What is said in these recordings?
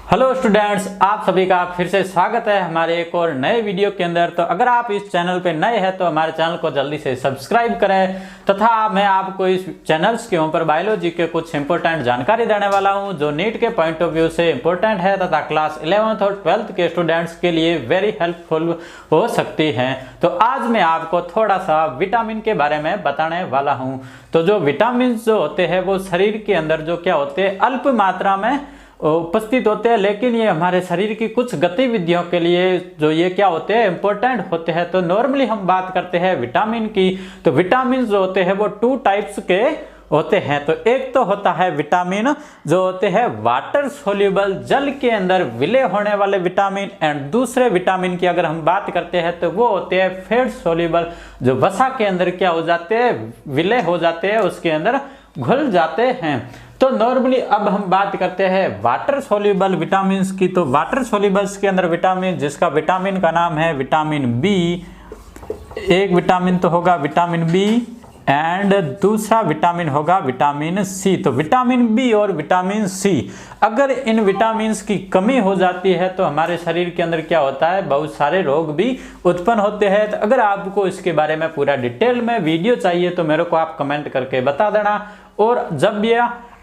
Hello students, आप सभी का फिर से स्वागत है हमारे एक और नए वीडियो के अंदर। तो अगर आप इस चैनल पे नए हैं तो हमारे चैनल को जल्दी से सब्सक्राइब करें तथा मैं आपको इस चैनल्स के ऊपर बायोलॉजी के कुछ इंपॉर्टेंट जानकारी देने वाला हूं जो नीट के पॉइंट ऑफ व्यू से इंपॉर्टेंट है तथा क्लास 11th और 12th के स्टूडेंट्स के लिए वेरी हेल्पफुल हो सकती हैं। तो आज मैं आपको थोड़ा सा विटामिन के बारे में बताने वाला हूँ। तो जो विटामिन जो होते हैं वो शरीर के अंदर जो क्या होते हैं अल्प मात्रा में उपस्थित होते हैं, लेकिन ये हमारे शरीर की कुछ गतिविधियों के लिए जो ये क्या होते हैं इंपॉर्टेंट होते हैं। तो नॉर्मली हम बात करते हैं विटामिन की। तो विटामिन जो होते हैं वो 2 टाइप्स के होते हैं। तो एक तो होता है विटामिन जो होते हैं वाटर सोल्यूबल, जल के अंदर विलय होने वाले विटामिन, एंड दूसरे विटामिन की अगर हम बात करते हैं तो वो होते हैं फैट सोल्यूबल, जो वसा के अंदर क्या हो जाते हैं विलय हो जाते हैं, उसके अंदर घुल जाते हैं। तो नॉर्मली अब हम बात करते हैं वाटर सोल्यूबल विटामिन की। तो वाटर सोल्यूबल्स के अंदर विटामिन जिसका विटामिन का नाम है विटामिन बी, एक विटामिन तो होगा विटामिन बी एंड दूसरा विटामिन होगा विटामिन सी। तो विटामिन बी और विटामिन सी, अगर इन विटामिन की कमी हो जाती है तो हमारे शरीर के अंदर क्या होता है बहुत सारे रोग भी उत्पन्न होते हैं। तो अगर आपको इसके बारे में पूरा डिटेल में वीडियो चाहिए तो मेरे को आप कमेंट करके बता देना, और जब भी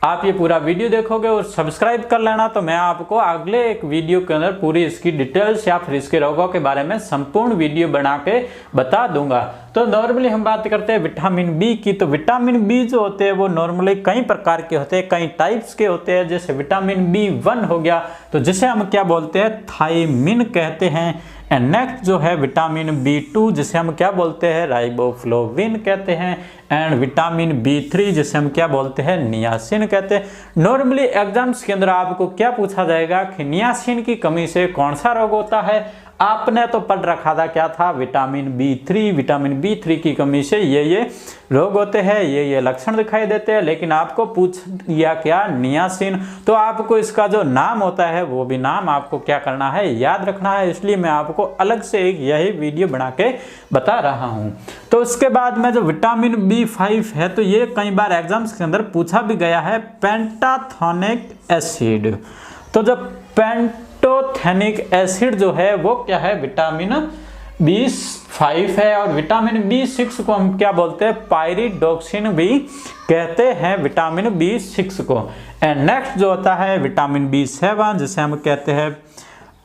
आप ये पूरा वीडियो देखोगे और सब्सक्राइब कर लेना तो मैं आपको अगले एक वीडियो के अंदर पूरी इसकी डिटेल्स या फिर इसके रोगों के बारे में संपूर्ण वीडियो बना के बता दूंगा। तो नॉर्मली हम बात करते हैं विटामिन बी की। तो विटामिन बी जो होते हैं वो नॉर्मली कई प्रकार के होते हैं, कई टाइप्स के होते हैं। जैसे विटामिन B1 हो गया तो जिसे हम क्या बोलते हैं थायमिन कहते हैं। एंड नेक्स्ट जो है विटामिन B2 जिसे हम क्या बोलते हैं राइबोफ्लोविन कहते हैं। एंड विटामिन B3 जिसे हम क्या बोलते हैं नियासिन कहते हैं। नॉर्मली एग्जाम्स के अंदर आपको क्या पूछा जाएगा कि नियासिन की कमी से कौन सा रोग होता है। आपने तो पढ़ रखा था क्या था विटामिन B3, विटामिन B3 की कमी से ये रोग होते हैं, ये लक्षण दिखाई देते हैं, लेकिन आपको पूछ दिया क्या नियासिन। तो आपको इसका जो नाम होता है वो भी नाम आपको क्या करना है याद रखना है, इसलिए मैं आपको अलग से एक यही वीडियो बना के बता रहा हूँ। तो उसके बाद में जो विटामिन B5 है तो ये कई बार एग्जाम्स के अंदर पूछा भी गया है पेंटाथोनिक एसिड। तो जब पेंटोथेनिक एसिड जो है वो क्या है विटामिन B5 है, और विटामिन B6 को हम क्या बोलते हैं पायरिडोक्सिन भी कहते हैं विटामिन B6 को। एंड नेक्स्ट जो होता है विटामिन B7 जिसे हम कहते हैं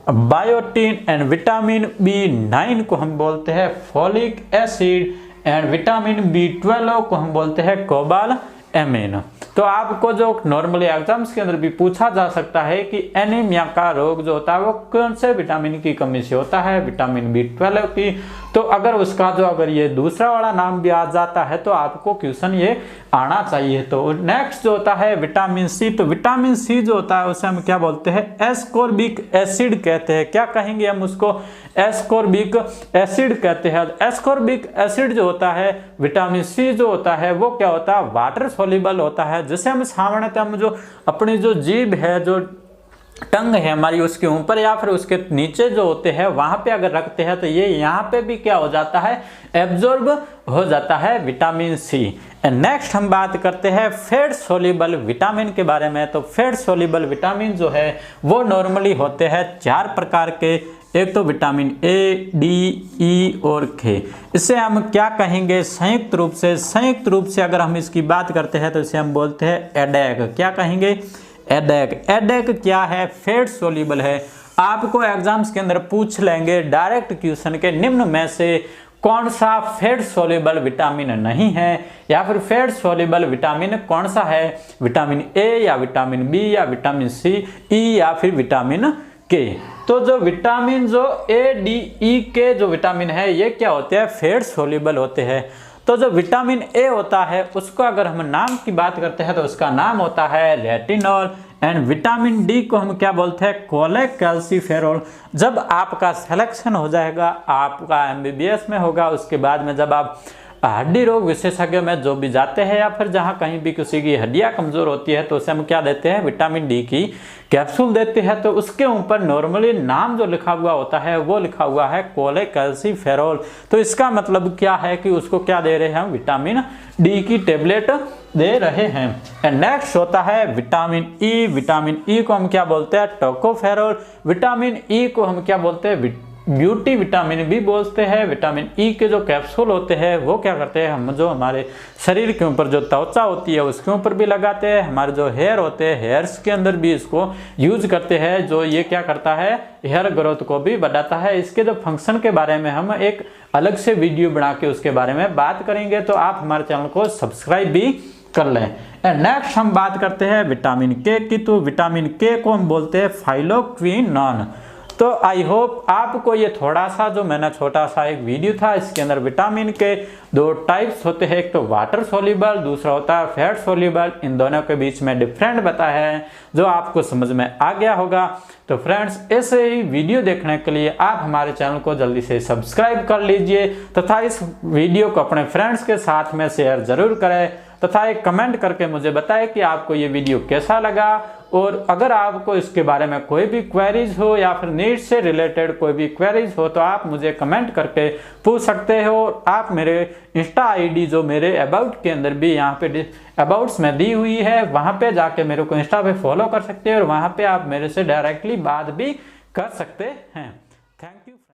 बायोटिन। एंड विटामिन B9 को हम बोलते हैं folic acid. And vitamin B12 को हम बोलते हैं कोबालएमिन। तो आपको जो नॉर्मली एग्जाम्स के अंदर भी पूछा जा सकता है कि एनीमिया का रोग जो होता है वो कौन से विटामिन की कमी से होता है विटामिन B12 की। तो अगर उसका जो अगर ये दूसरा वाला नाम भी आ जाता है तो आपको क्वेश्चन ये आना चाहिए। तो नेक्स्ट जो होता है विटामिन सी। तो विटामिन सी जो होता है उसे हम क्या बोलते हैं एस्कॉर्बिक एसिड कहते हैं। क्या कहेंगे हम उसको एस्कॉर्बिक एसिड कहते हैं। एस्कॉर्बिक एसिड जो होता है विटामिन सी जो होता है वो क्या होता है वाटर सोल्यूबल होता है, जिसे हम सामान्यतः हम जो अपनी जो जीभ है जो टंग है हमारी उसके ऊपर या फिर उसके नीचे जो होते हैं वहां पे अगर रखते हैं तो ये यहाँ पे भी क्या हो जाता है एब्जॉर्ब हो जाता है विटामिन सी। एंड नेक्स्ट हम बात करते हैं फैट सोल्यूबल विटामिन के बारे में। तो फैट सोल्यूबल विटामिन जो है वो नॉर्मली होते हैं 4 प्रकार के। एक तो विटामिन ए, डी, ई और के। इसे हम क्या कहेंगे संयुक्त रूप से अगर हम इसकी बात करते हैं तो इसे हम बोलते हैं एडेक। क्या कहेंगे एडेक। एडेक क्या है फैट सोल्यूबल है। आपको एग्जाम्स के अंदर पूछ लेंगे डायरेक्ट क्वेश्चन के निम्न में से कौन सा फैट सोल्यूबल विटामिन नहीं है, या फिर फैट सोल्यूबल विटामिन कौन सा है विटामिन ए या विटामिन बी या विटामिन सी, ई या फिर विटामिन के। तो जो विटामिन जो ए, डी, ई के जो विटामिन है ये क्या होते हैं फैट सोल्यूबल होते हैं। तो जो विटामिन ए होता है उसको अगर हम नाम की बात करते हैं तो उसका नाम होता है रेटिनॉल। एंड विटामिन डी को हम क्या बोलते हैं कोलेकैल्सिफेरॉल। जब आपका सिलेक्शन हो जाएगा आपका MBBS में होगा, उसके बाद में जब आप हड्डी रोग विशेषज्ञ में जो भी जाते हैं या फिर जहां कहीं भी किसी की हड्डियां कमजोर होती है तो उसे हम क्या देते हैं, विटामिन डी की कैप्सूल देते हैं। तो उसके ऊपर नॉर्मली नाम जो लिखा हुआ होता है वो लिखा हुआ है कोलेकैल्सिफेरॉल। तो इसका मतलब क्या है कि उसको क्या दे रहे हैं हम, विटामिन डी की टेबलेट दे रहे हैं। एंड नेक्स्ट होता है विटामिन ई। विटामिन ई को हम क्या बोलते हैं, टोकोफेरॉल। विटामिन ई को हम क्या बोलते हैं, ब्यूटी विटामिन भी बोलते हैं। विटामिन ई के जो कैप्सूल होते हैं वो क्या करते हैं, हम जो हमारे शरीर के ऊपर जो त्वचा होती है उसके ऊपर भी लगाते हैं। हमारे जो हेयर होते हैं हेयर्स के अंदर भी इसको यूज करते हैं, जो ये क्या करता है, हेयर ग्रोथ को भी बढ़ाता है। इसके जो फंक्शन के बारे में हम एक अलग से वीडियो बना के उसके बारे में बात करेंगे, तो आप हमारे चैनल को सब्सक्राइब भी कर लें। एंड नेक्स्ट हम बात करते हैं विटामिन के की। तो विटामिन के को हम बोलते हैं फाइलोक्विनोन। तो आई होप आपको ये थोड़ा सा जो मैंने छोटा सा एक वीडियो था, इसके अंदर विटामिन के दो टाइप्स होते हैं, एक तो वाटर सोल्यूबल, दूसरा होता है फैट सोल्यूबल। इन दोनों के बीच में डिफरेंट बताया है, जो आपको समझ में आ गया होगा। तो फ्रेंड्स, ऐसे ही वीडियो देखने के लिए आप हमारे चैनल को जल्दी से सब्सक्राइब कर लीजिए तथा इस वीडियो को अपने फ्रेंड्स के साथ में शेयर जरूर करें तथा एक कमेंट करके मुझे बताएं कि आपको ये वीडियो कैसा लगा। और अगर आपको इसके बारे में कोई भी क्वेरीज हो या फिर नीट से रिलेटेड कोई भी क्वेरीज हो तो आप मुझे कमेंट करके पूछ सकते हो। आप मेरे इंस्टा आईडी जो मेरे अबाउट के अंदर भी यहाँ पे अबाउट्स में दी हुई है, वहाँ पे जाके मेरे को इंस्टा पे फॉलो कर सकते हैं और वहाँ पे आप मेरे से डायरेक्टली बात भी कर सकते हैं। Thank you.